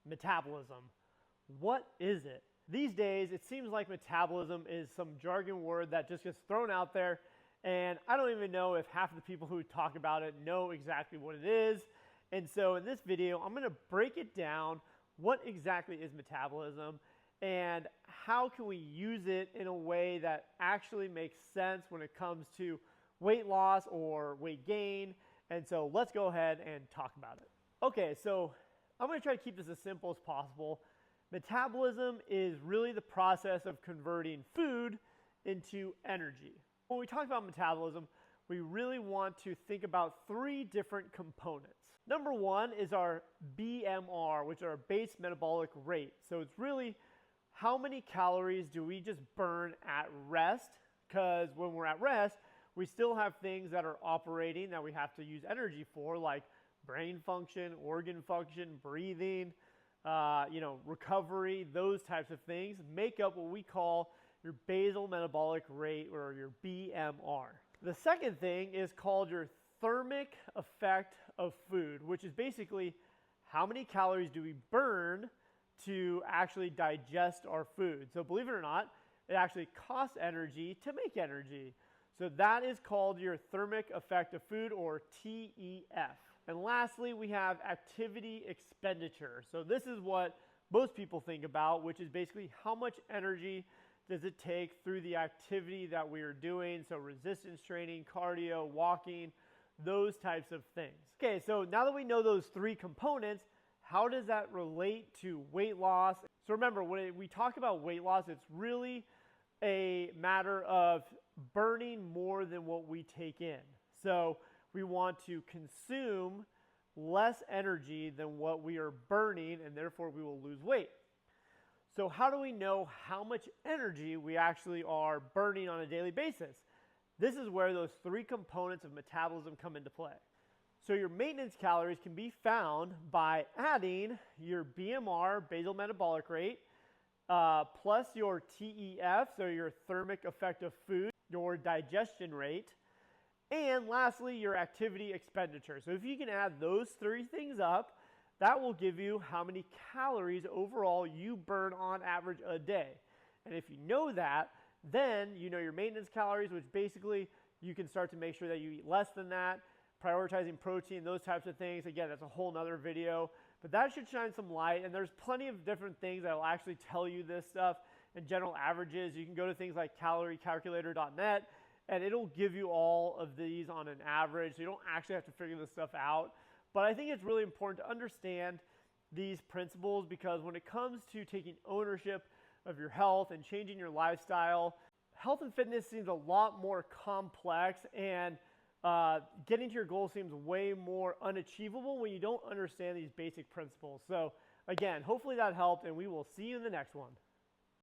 Metabolism. What is it? These days, it seems like metabolism is some jargon word that just gets thrown out there, and I don't even know if half of the people who talk about it know exactly what it is. And so in this video, I'm going to break it down. What exactly is metabolism, and how can we use it in a way that actually makes sense when it comes to weight loss or weight gain? And so let's go ahead and talk about it. Okay, so I'm going to try to keep this as simple as possible. Metabolism is really the process of converting food into energy. When we talk about metabolism, we really want to think about three different components. Number one is our BMR, which is our base metabolic rate. So it's really how many calories do we just burn at rest? Because when we're at rest, we still have things that are operating that we have to use energy for, like brain function, organ function, breathing, recovery, those types of things make up what we call your basal metabolic rate, or your BMR. The second thing is called your thermic effect of food, which is basically how many calories do we burn to actually digest our food. So believe it or not, it actually costs energy to make energy. So that is called your thermic effect of food, or TEF. And lastly, we have activity expenditure. So this is what most people think about, which is basically how much energy does it take through the activity that we are doing. So resistance training, cardio, walking, those types of things. Okay, so now that we know those three components, how does that relate to weight loss? So remember, when we talk about weight loss, it's really a matter of burning more than what we take in. So we want to consume less energy than what we are burning, and therefore we will lose weight. So how do we know how much energy we actually are burning on a daily basis? This is where those three components of metabolism come into play. So your maintenance calories can be found by adding your BMR, basal metabolic rate, plus your TEF, so your thermic effect of food, your digestion rate, and lastly, your activity expenditure. So if you can add those three things up, that will give you how many calories overall you burn on average a day. And if you know that, then you know your maintenance calories, which basically you can start to make sure that you eat less than that, prioritizing protein, those types of things. Again, that's a whole nother video, but that should shine some light. And there's plenty of different things that will actually tell you this stuff in general averages. You can go to things like caloriecalculator.net, and it'll give you all of these on an average. So you don't actually have to figure this stuff out. But I think it's really important to understand these principles, because when it comes to taking ownership of your health and changing your lifestyle, health and fitness seems a lot more complex, and getting to your goal seems way more unachievable when you don't understand these basic principles. So again, hopefully that helped, and we will see you in the next one.